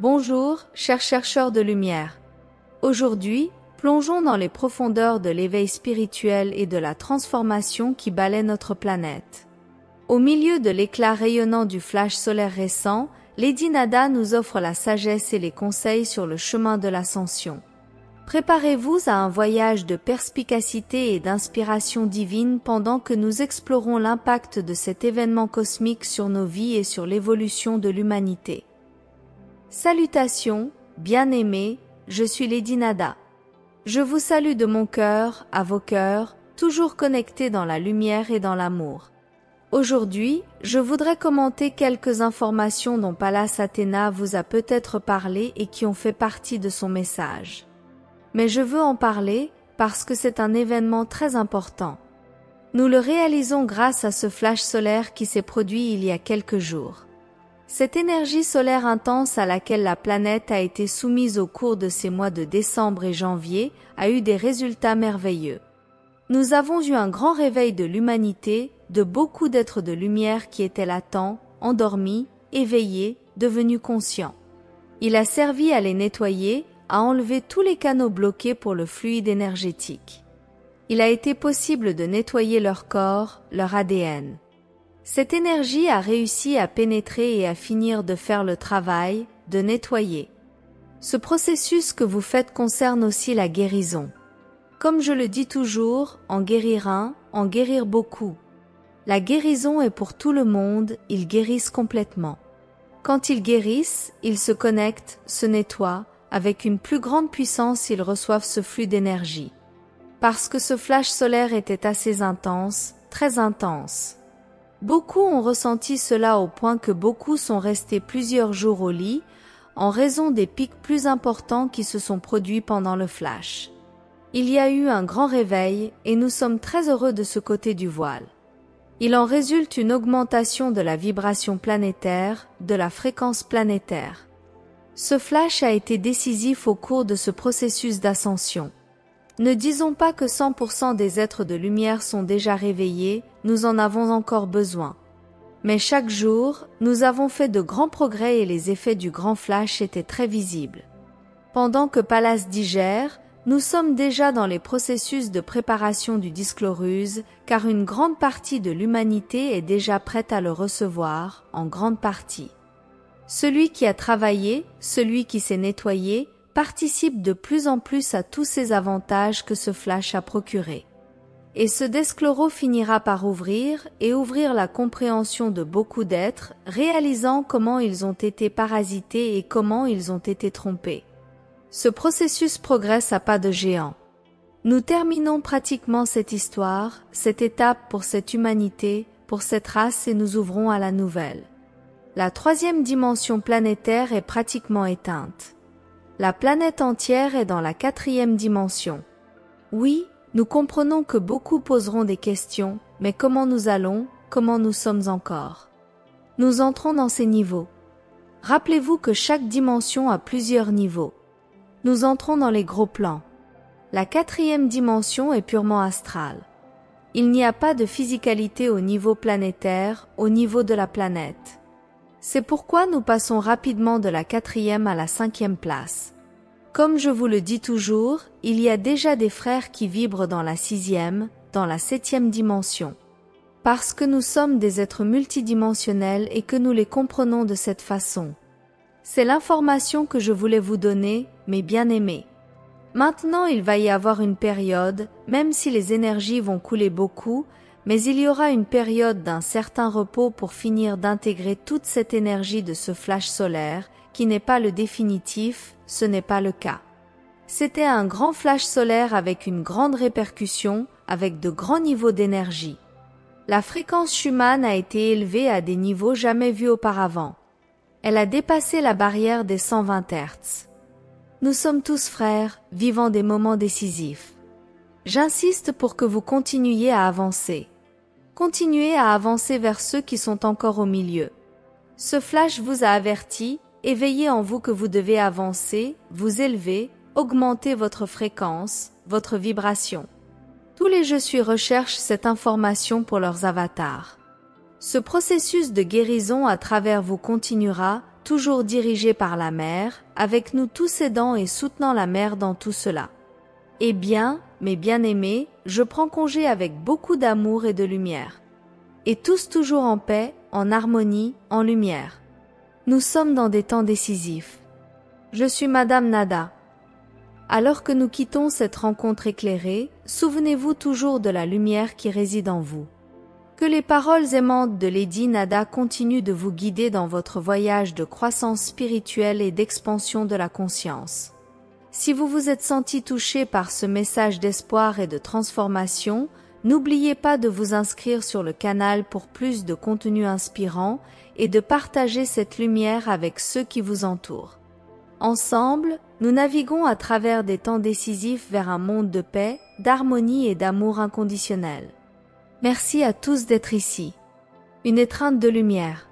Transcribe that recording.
Bonjour, chers chercheurs de lumière. Aujourd'hui, plongeons dans les profondeurs de l'éveil spirituel et de la transformation qui balaie notre planète. Au milieu de l'éclat rayonnant du flash solaire récent, Lady Nada nous offre la sagesse et les conseils sur le chemin de l'ascension. Préparez-vous à un voyage de perspicacité et d'inspiration divine pendant que nous explorons l'impact de cet événement cosmique sur nos vies et sur l'évolution de l'humanité. Salutations, bien-aimés, je suis Lady Nada. Je vous salue de mon cœur à vos cœurs, toujours connectés dans la lumière et dans l'amour. Aujourd'hui, je voudrais commenter quelques informations dont Pallas Athéna vous a peut-être parlé et qui ont fait partie de son message. Mais je veux en parler parce que c'est un événement très important. Nous le réalisons grâce à ce flash solaire qui s'est produit il y a quelques jours. Cette énergie solaire intense à laquelle la planète a été soumise au cours de ces mois de décembre et janvier a eu des résultats merveilleux. Nous avons eu un grand réveil de l'humanité, de beaucoup d'êtres de lumière qui étaient latents, endormis, éveillés, devenus conscients. Il a servi à les nettoyer, à enlever tous les canaux bloqués pour le fluide énergétique. Il a été possible de nettoyer leur corps, leur ADN. Cette énergie a réussi à pénétrer et à finir de faire le travail, de nettoyer. Ce processus que vous faites concerne aussi la guérison. Comme je le dis toujours, en guérir un, en guérir beaucoup. La guérison est pour tout le monde, ils guérissent complètement. Quand ils guérissent, ils se connectent, se nettoient, avec une plus grande puissance ils reçoivent ce flux d'énergie. Parce que ce flash solaire était assez intense, très intense. Beaucoup ont ressenti cela au point que beaucoup sont restés plusieurs jours au lit, en raison des pics plus importants qui se sont produits pendant le flash. Il y a eu un grand réveil et nous sommes très heureux de ce côté du voile. Il en résulte une augmentation de la vibration planétaire, de la fréquence planétaire. Ce flash a été décisif au cours de ce processus d'ascension. Ne disons pas que 100% des êtres de lumière sont déjà réveillés, nous en avons encore besoin. Mais chaque jour, nous avons fait de grands progrès et les effets du grand flash étaient très visibles. Pendant que Pallas digère, nous sommes déjà dans les processus de préparation du Disclorus, car une grande partie de l'humanité est déjà prête à le recevoir, en grande partie. Celui qui a travaillé, celui qui s'est nettoyé, participe de plus en plus à tous ces avantages que ce flash a procurés. Et ce Descloro finira par ouvrir la compréhension de beaucoup d'êtres, réalisant comment ils ont été parasités et comment ils ont été trompés. Ce processus progresse à pas de géant. Nous terminons pratiquement cette histoire, cette étape pour cette humanité, pour cette race et nous ouvrons à la nouvelle. La troisième dimension planétaire est pratiquement éteinte. La planète entière est dans la quatrième dimension. Oui, nous comprenons que beaucoup poseront des questions, mais comment nous allons, comment nous sommes encore? Nous entrons dans ces niveaux. Rappelez-vous que chaque dimension a plusieurs niveaux. Nous entrons dans les gros plans. La quatrième dimension est purement astrale. Il n'y a pas de physicalité au niveau planétaire, au niveau de la planète. C'est pourquoi nous passons rapidement de la quatrième à la cinquième place. Comme je vous le dis toujours, il y a déjà des frères qui vibrent dans la sixième, dans la septième dimension. Parce que nous sommes des êtres multidimensionnels et que nous les comprenons de cette façon. C'est l'information que je voulais vous donner, mes bien-aimés. Maintenant, il va y avoir une période, même si les énergies vont couler beaucoup, mais il y aura une période d'un certain repos pour finir d'intégrer toute cette énergie de ce flash solaire, qui n'est pas le définitif, ce n'est pas le cas. C'était un grand flash solaire avec une grande répercussion, avec de grands niveaux d'énergie. La fréquence Schumann a été élevée à des niveaux jamais vus auparavant. Elle a dépassé la barrière des 120 Hz. Nous sommes tous frères, vivant des moments décisifs. J'insiste pour que vous continuiez à avancer. Continuez à avancer vers ceux qui sont encore au milieu. Ce flash vous a averti, éveillez en vous que vous devez avancer, vous élever, augmenter votre fréquence, votre vibration. Tous les je suis recherchent cette information pour leurs avatars. Ce processus de guérison à travers vous continuera, toujours dirigé par la mer, avec nous tous aidant et soutenant la mer dans tout cela. Eh bien, mes bien-aimés, je prends congé avec beaucoup d'amour et de lumière. Et tous toujours en paix, en harmonie, en lumière. Nous sommes dans des temps décisifs. Je suis Madame Nada. Alors que nous quittons cette rencontre éclairée, souvenez-vous toujours de la lumière qui réside en vous. Que les paroles aimantes de Lady Nada continuent de vous guider dans votre voyage de croissance spirituelle et d'expansion de la conscience. Si vous vous êtes senti touché par ce message d'espoir et de transformation, n'oubliez pas de vous inscrire sur le canal pour plus de contenu inspirant et de partager cette lumière avec ceux qui vous entourent. Ensemble, nous naviguons à travers des temps décisifs vers un monde de paix, d'harmonie et d'amour inconditionnel. Merci à tous d'être ici. Une étreinte de lumière.